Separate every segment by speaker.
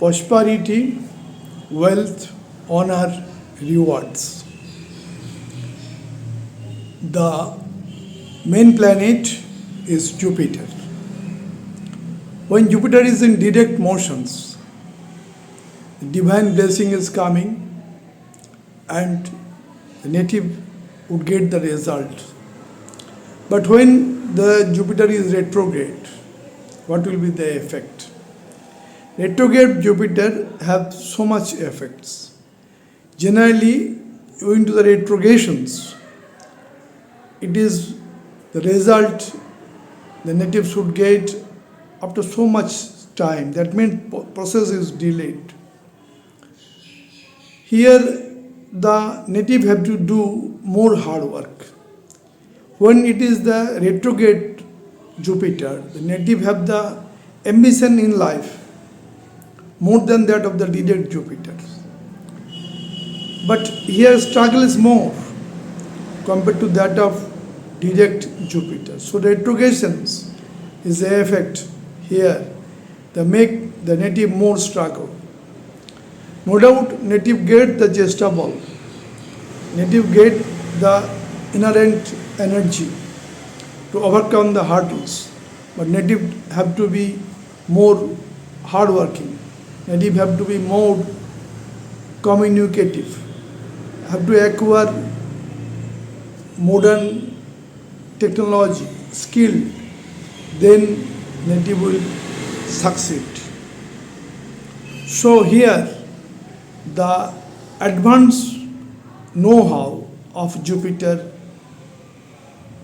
Speaker 1: prosperity, wealth, honor, rewards. The main planet is Jupiter. When Jupiter is in direct motions, divine blessing is coming and the native would get the result. But when the Jupiter is retrograde, what will be the effect? Retrograde Jupiter have so much effects. Generally, owing to the retrogradations, it is the result the native should get after so much time. That means process is delayed. Here, the native have to do more hard work. When it is the retrograde Jupiter, the native have the ambition in life more than that of the direct Jupiter. But here struggle is more compared to that of direct Jupiter. So retrogradations is the effect here that make the native more struggle. No doubt native get the gestable, native get the inherent energy to overcome the hurdles, but native have to be more hardworking, native have to be more communicative, have to acquire modern technology, skill, then native will succeed. So here the advanced know-how of Jupiter,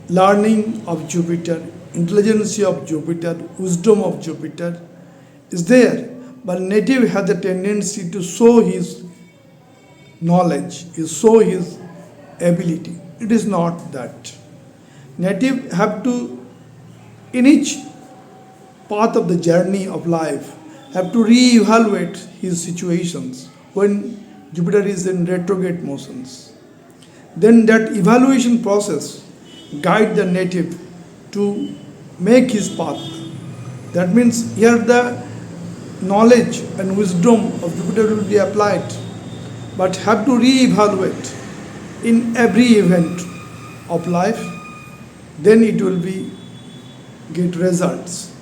Speaker 1: learning of Jupiter, intelligence of Jupiter, wisdom of Jupiter is there, but native has the tendency to show his knowledge, to show his ability. It is not that. Native have to, in each path of the journey of life, have to re-evaluate his situations when Jupiter is in retrograde motions. Then that evaluation process guide the native to make his path. That means here the knowledge and wisdom of Jupiter will be applied, but have to re-evaluate in every event of life, then it will be get results.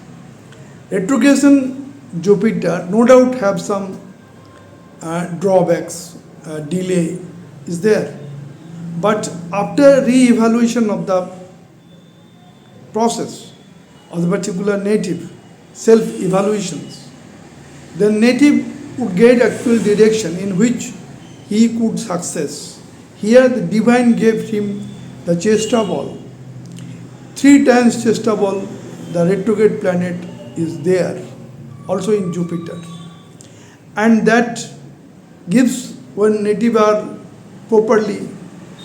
Speaker 1: Retrogression Jupiter no doubt have some drawbacks, delay is there, but after re-evaluation of the process of the particular native, self-evaluations, the native would get actual direction in which he could success. Here the divine gave him the chesta ball. 3 times chesta ball, the retrograde planet is there, also in Jupiter. And that gives, when native are properly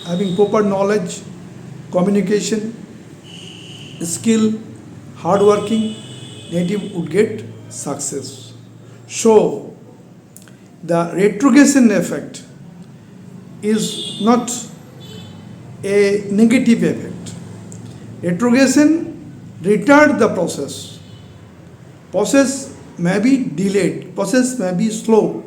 Speaker 1: having proper knowledge, communication, skill, hard working, native would get success. So the retrogression effect is not a negative effect. Retrogression retard the process. Process may be delayed, process may be slow,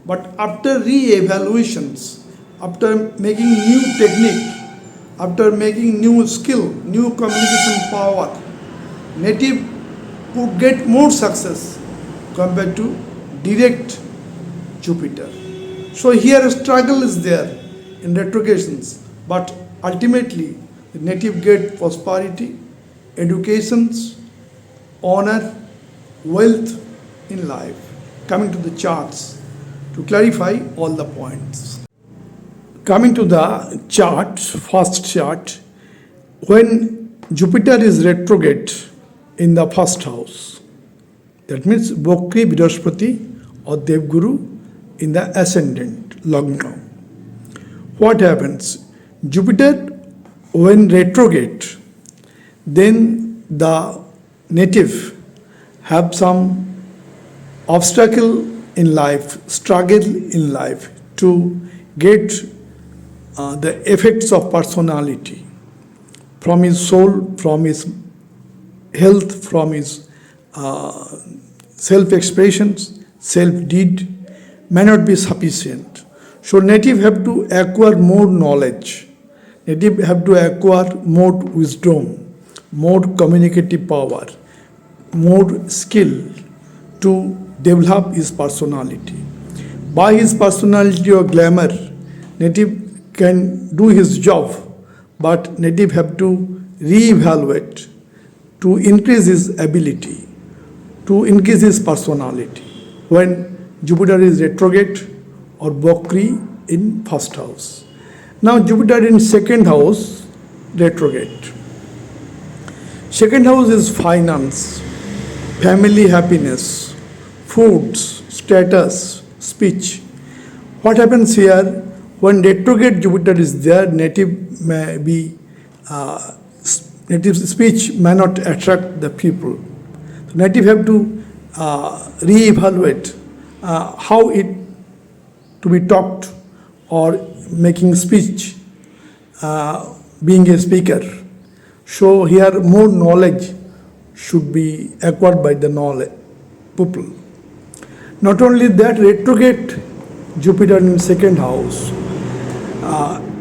Speaker 1: but after re-evaluations, after making new technique, after making new skill, new communication power, native would get more success compared to direct Jupiter. So here a struggle is there in retrogradations, but ultimately the native get prosperity, educations, honor, wealth in life. Coming to the charts to clarify all the points. Coming to the chart, first chart, when Jupiter is retrograde in the first house, that means Bokri Brihaspati or Devguru in the ascendant Lagna. What happens? Jupiter when retrograde, then the native have some obstacle in life, struggle in life to get the effects of personality from his soul, from his health, from his self-expressions, self-deed may not be sufficient. So native have to acquire more knowledge. Native have to acquire more wisdom, more communicative power, more skill to develop his personality. By his personality or glamour, native can do his job, but native have to reevaluate to increase his ability, to increase his personality. When Jupiter is retrograde or Bokri in first house. Now Jupiter in second house, retrograde. Second house is finance, family happiness, foods, status, speech. What happens here when retrograde Jupiter is there? Native may be native speech may not attract the people. So native have to reevaluate how it to be talked or making speech, being a speaker. So here more knowledge should be acquired by the knowledge people. Not only that, retrograde Jupiter in second house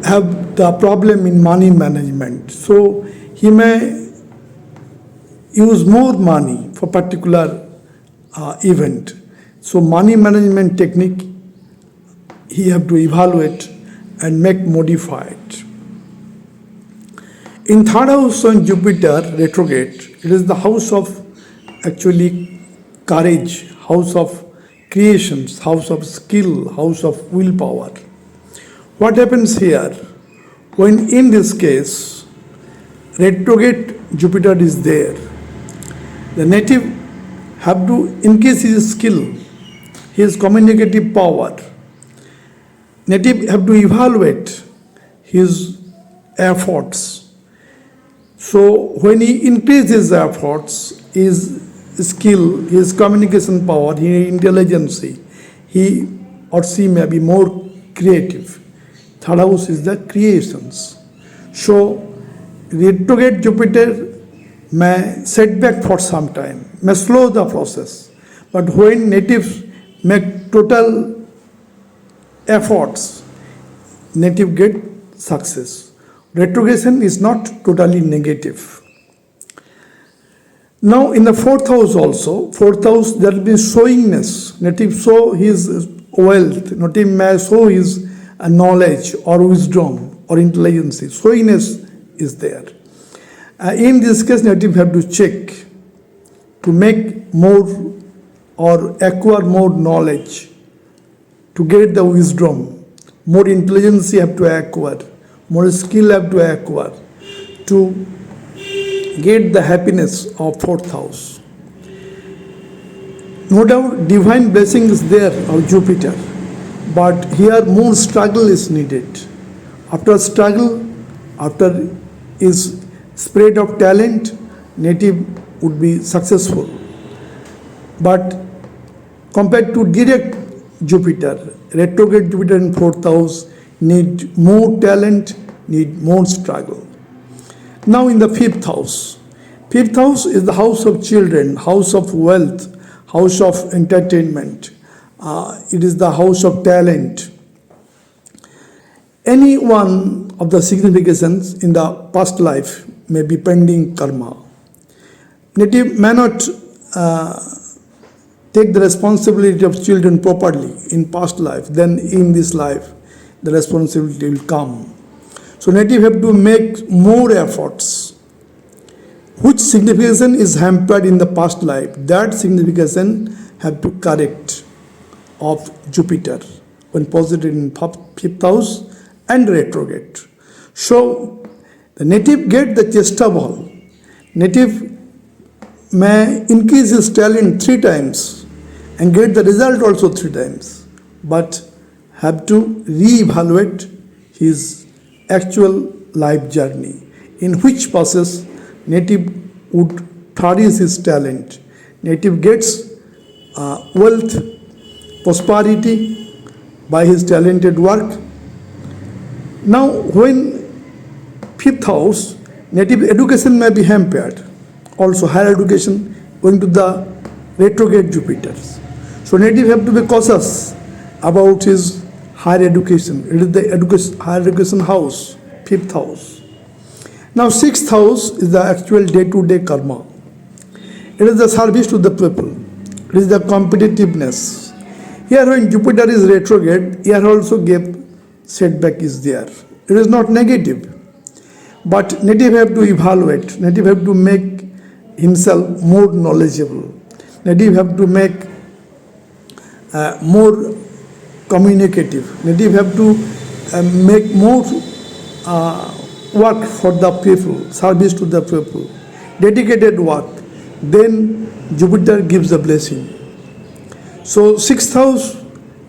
Speaker 1: have the problem in money management. So he may use more money for particular event. So money management technique he have to evaluate and make modified. In third house on Jupiter retrograde, it is the house of actually courage, house of creations, house of skill, house of willpower. What happens here? When in this case, retrograde Jupiter is there, the native have to increase his skill, his communicative power. Native have to evaluate his efforts. So when he increases his efforts, his skill, his communication power, his intelligence, he or she may be more creative. Third house is the creations. So retrograde Jupiter may set back for some time, may slow the process. But when natives make total efforts, native get success. Retrogression is not totally negative. Now in the fourth house also, fourth house there will be showingness. Native show his wealth, native may show his knowledge or wisdom or intelligence. Showiness is there. In this case, native have to check to make more or acquire more knowledge, to get the wisdom, more intelligence you have to acquire, more skill have to acquire to get the happiness of fourth house. No doubt divine blessing is there of Jupiter, but here more struggle is needed. After struggle, after is spread of talent, native would be successful. But compared to direct Jupiter, retrograde Jupiter in fourth house need more talent, need more struggle. Now in the fifth house is the house of children, house of wealth, house of entertainment. It is the house of talent. Any one of the significations in the past life may be pending karma. Native may not take the responsibility of children properly in past life, then in this life the responsibility will come. So native have to make more efforts. Which signification is hampered in the past life, that signification have to correct of Jupiter when posited in fifth house and retrograde. So the native get the chesta ball. Native may increase his talent 3 times and get the result also 3 times, but have to re-evaluate his actual life journey, in which process native would flourish his talent. Native gets wealth, prosperity by his talented work. Now when fifth house, native education may be hampered. Also higher education going to the retrograde Jupiter. So native have to be cautious about his higher education. It is the higher education house, fifth house. Now sixth house is the actual day-to-day karma. It is the service to the people. It is the competitiveness. Here when Jupiter is retrograde, here also gap setback is there. It is not negative. But native have to evaluate. Native have to make himself more knowledgeable. Native have to make more communicative. Native have to make more work for the people, service to the people, dedicated work. Then Jupiter gives the blessing. So sixth house,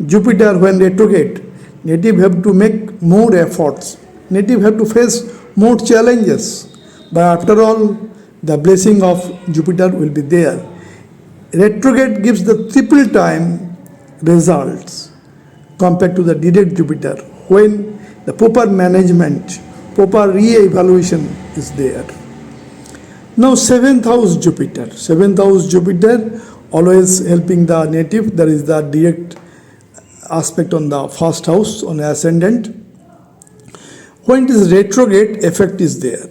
Speaker 1: Jupiter when retrograde, native have to make more efforts. Native have to face more challenges. But after all, the blessing of Jupiter will be there. Retrograde gives the triple time results compared to the direct Jupiter when the proper management, proper re-evaluation is there. Now seventh house Jupiter. Seventh house Jupiter always helping the native. There is the direct aspect on the first house on ascendant. When it is retrograde, effect is there.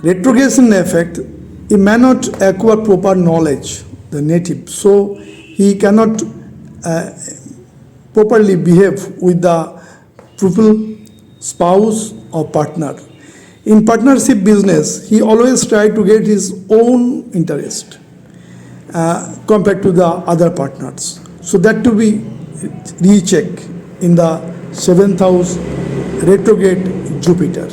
Speaker 1: Retrogression effect, he may not acquire proper knowledge, the native, so he cannot properly behave with the pupil, spouse or partner. In partnership business, he always try to get his own interest compared to the other partners. So that to be recheck in the seventh house retrograde Jupiter.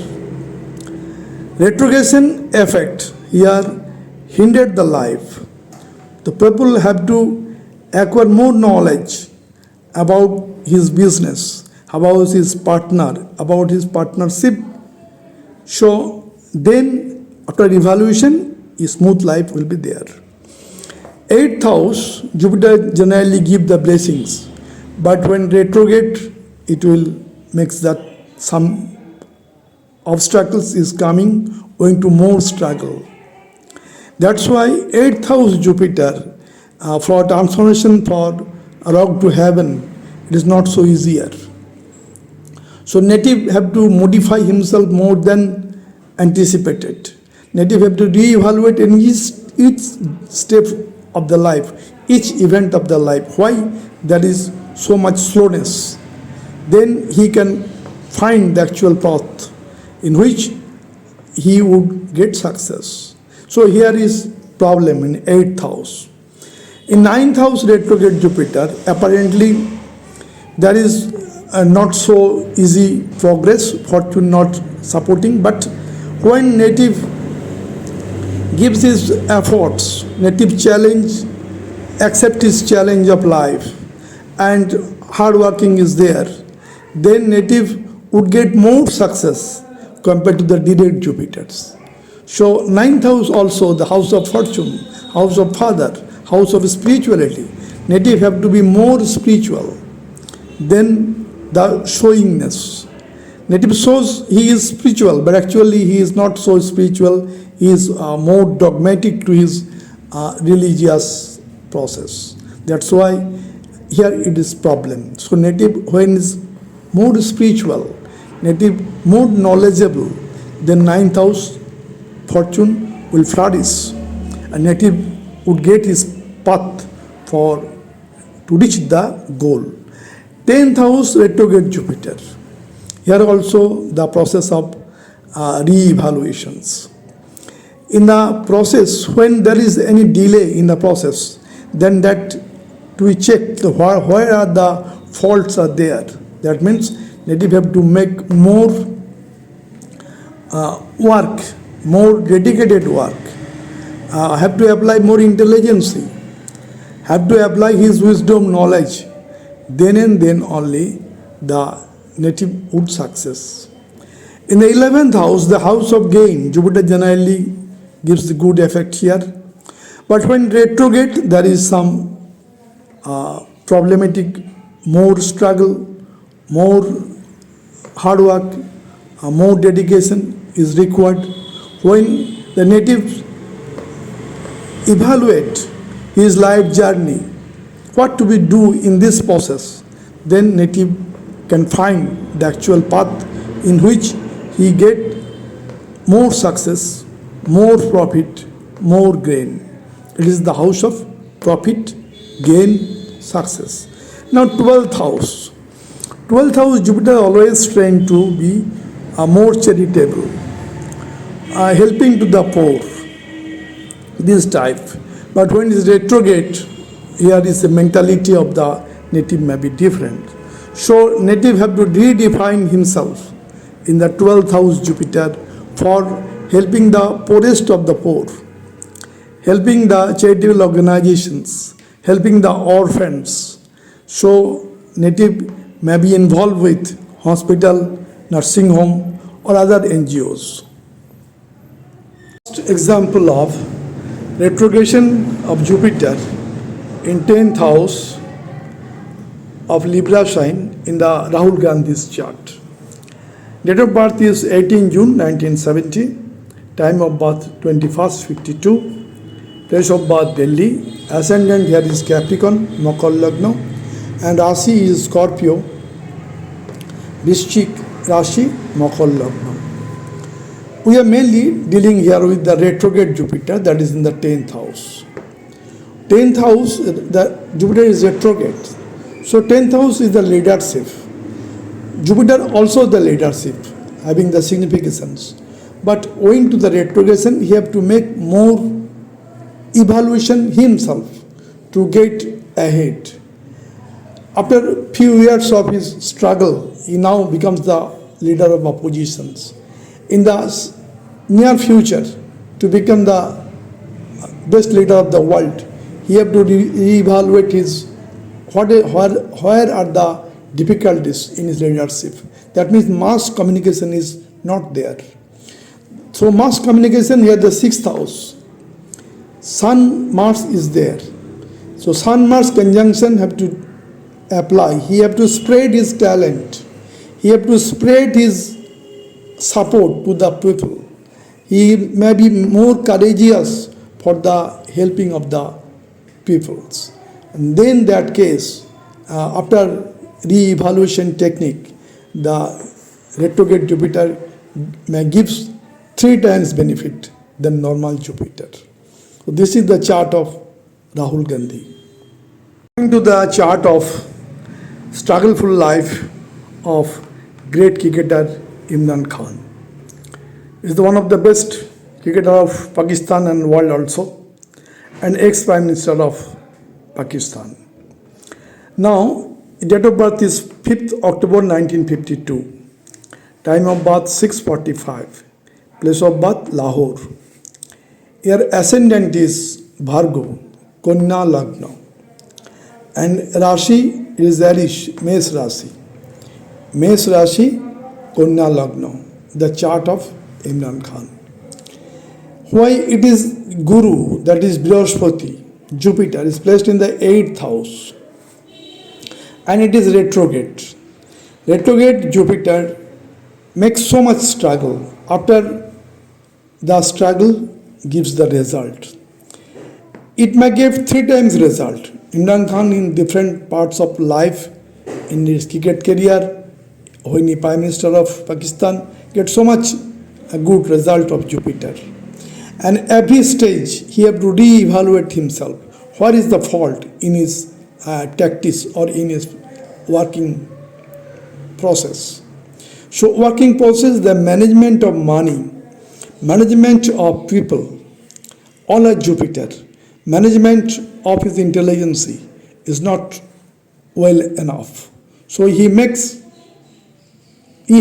Speaker 1: Retrogression effect here hindered the life. The people have to acquire more knowledge about his business, about his partner, about his partnership. So then after evaluation, a smooth life will be there. Eighth house, Jupiter generally give the blessings, but when retrograde, it will makes that some obstacles is coming, going to more struggle. That's why 8th house Jupiter for transformation for rock to heaven, it is not so easier. So native have to modify himself more than anticipated. Native have to re-evaluate in each step of the life, each event of the life. Why there is so much slowness? Then he can find the actual path in which he would get success. So here is problem in 8th house. In 9th house retrograde Jupiter, apparently there is not so easy progress, fortune not supporting, but when native gives his efforts, native challenge, accept his challenge of life and hard working is there, then native would get more success compared to the direct Jupiters. So 9th house also the house of fortune, house of father, house of spirituality. Native have to be more spiritual than the showingness. Native shows he is spiritual, but actually he is not so spiritual. He is more dogmatic to his religious process. That's why here it is problem. So native when is more spiritual, native more knowledgeable, then 9th house fortune will flourish. A native would get his path to reach the goal. 10th house retrograde Jupiter. Here also the process of re-evaluations. In the process, when there is any delay in the process, then that we check where are the faults are there. That means native have to make more work, more dedicated work, have to apply more intelligence, have to apply his wisdom, knowledge. Then and then only the native would success. In the 11th house, the house of gain, Jupiter generally gives the good effect here. But when retrograde, there is some problematic, more struggle, more hard work, more dedication is required. When the natives evaluate his life journey, what do we do in this process? Then native can find the actual path in which he get more success, more profit, more gain. It is the house of profit, gain, success. Now 12th house. 12th house, Jupiter always trying to be more charitable, helping to the poor, this type. But when it is retrograde, here is the mentality of the native may be different. So native have to redefine himself in the 12th house Jupiter for helping the poorest of the poor, helping the charitable organizations, helping the orphans. So native may be involved with hospital, nursing home or other NGOs. First example of retrogression of Jupiter in 10th house of Libra sign in the Rahul Gandhi's chart. Date of birth is 18 June 1970, time of birth 21st:52, place of birth Delhi, ascendant here is Capricorn, Makar Lagna, and Rashi is Scorpio, Vrishchik Rashi, Makar Lagna. We are mainly dealing here with the retrograde Jupiter that is in the 10th house. 10th house, the Jupiter is retrograde. So 10th house is the leadership. Jupiter also the leadership, having the significance. But owing to the retrogression, he have to make more evaluation himself to get ahead. After few years of his struggle, he now becomes the leader of oppositions. In the near future, to become the best leader of the world, he have to reevaluate his where are the difficulties in his leadership. That means mass communication is not there. So mass communication here the 6th house. Sun Mars is there. So Sun Mars conjunction have to apply. He have to spread his talent. He have to spread his support to the people. He may be more courageous for the helping of the peoples. And then that case, after re-evaluation technique, the retrograde Jupiter may gives 3 times benefit than normal Jupiter. So this is the chart of Rahul Gandhi. Coming to the chart of struggleful life of great cricketer Imran Khan. He is one of the best cricketer of Pakistan and world also, and ex-Prime Minister of Pakistan. Now, date of birth is 5th October 1952. Time of birth 6:45. Place of birth Lahore. Your ascendant is Bhargo, Kanya Lagna. And Rashi is Arish, Mesh Rashi. Mesh Rashi, Kanya Lagna. The chart of Imran Khan. Why it is Guru, that is Brihaspati, Jupiter is placed in the 8th house. And it is retrograde. Retrograde Jupiter makes so much struggle. After the struggle gives the result. It may give 3 times result. Imran Khan in different parts of life, in his cricket career, when he Prime Minister of Pakistan, get so much a good result of Jupiter. And every stage he have to re-evaluate himself. What is the fault in his tactics or in his working process? So working process, the management of money, management of people, all are Jupiter. Management of his intelligence is not well enough. So he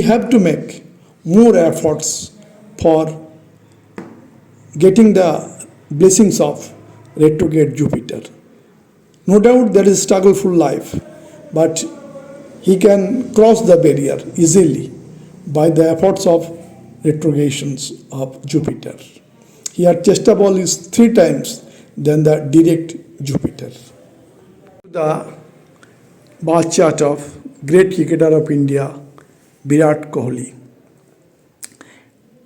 Speaker 1: have to make more efforts for getting the blessings of retrograde Jupiter. No doubt there is struggleful life, but he can cross the barrier easily by the efforts of retrogradations of Jupiter. Here chester ball is 3 times than the direct Jupiter. The birth chart of great cricketer of India, Virat Kohli,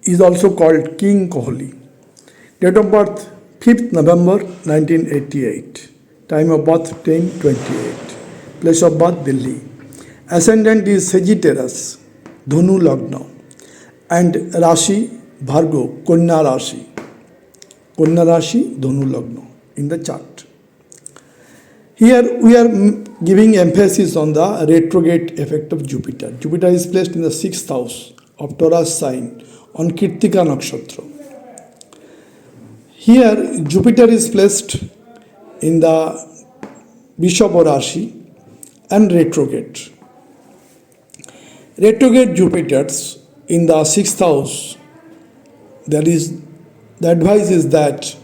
Speaker 1: is also called King Kohli. Date of birth 5th November 1988. Time of birth 10:28. Place of birth Delhi. Ascendant is Sagittarius, Dhanu Lagna. And Rashi, Bhargo, Kanya Rashi. Kanya Rashi, Dhanu Lagna in the chart. Here we are giving emphasis on the retrograde effect of Jupiter. Jupiter is placed in the 6th house of Taurus sign on Kirtika Nakshatra. Here Jupiter is placed in the Vrishabha Rashi and retrograde. Retrograde Jupiters in the 6th house, that is, the advice is that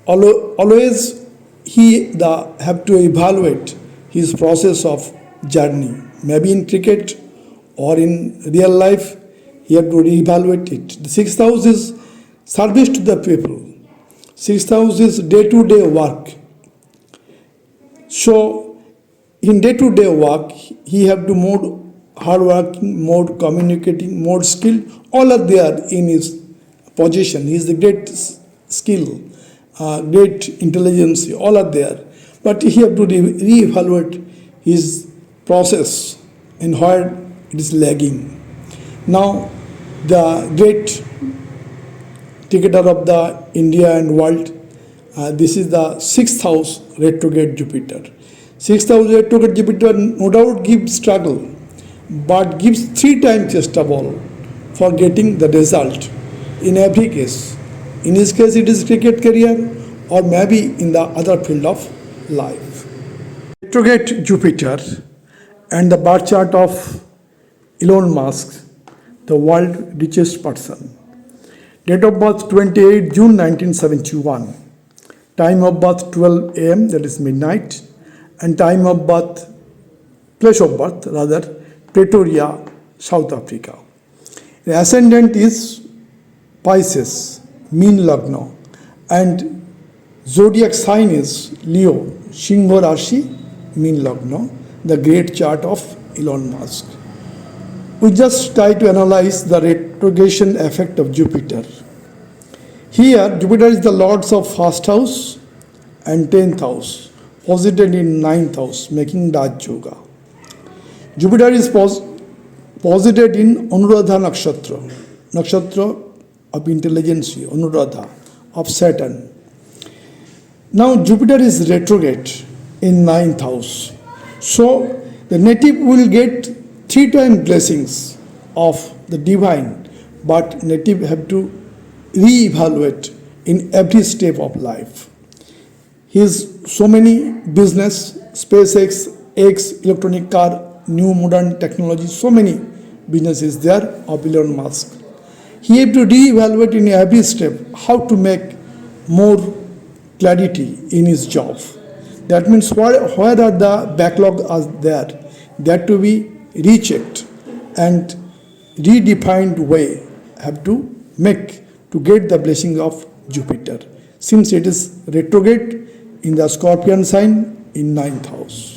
Speaker 1: always he have to evaluate his process of journey. Maybe in cricket or in real life, he have to reevaluate it. The 6th house is service to the people. 6th house is day-to-day work. So, in day-to-day work, he have to more hardworking, more communicating, more skilled. All are there in his position. He is the great skill, great intelligence. All are there. But he have to re-evaluate his process and where it is lagging. Now, the great cricketer of the India and world, this is the 6th house retrograde Jupiter. 6th house retrograde Jupiter no doubt gives struggle, but gives 3 times chest of ball for getting the result in every case. In his case, it is cricket career or maybe in the other field of life. Retrograde Jupiter and the birth chart of Elon Musk, the world richest person. Date of birth 28 June 1971. Time of birth 12 am, that is midnight. And time of birth, place of birth rather, Pretoria, South Africa. The ascendant is Pisces, mean Lagna. And zodiac sign is Leo, Shingha Rashi, mean Lagna, the great chart of Elon Musk. We just try to analyze the retrogression effect of Jupiter. Here, Jupiter is the lords of 1st house and 10th house, posited in 9th house, making Raj Yoga. Jupiter is posited in Anuradha Nakshatra of intelligence, Anuradha, of Saturn. Now, Jupiter is retrograde in 9th house. So, the native will get 3 times blessings of the divine, but native have to re-evaluate in every step of life. His so many business, SpaceX, electronic car, new modern technology, so many businesses there of Elon Musk. He have to re-evaluate in every step how to make more clarity in his job. That means where are the backlog are there, that to be rechecked and redefined way have to make to get the blessing of Jupiter, since it is retrograde in the Scorpion sign in 9th house.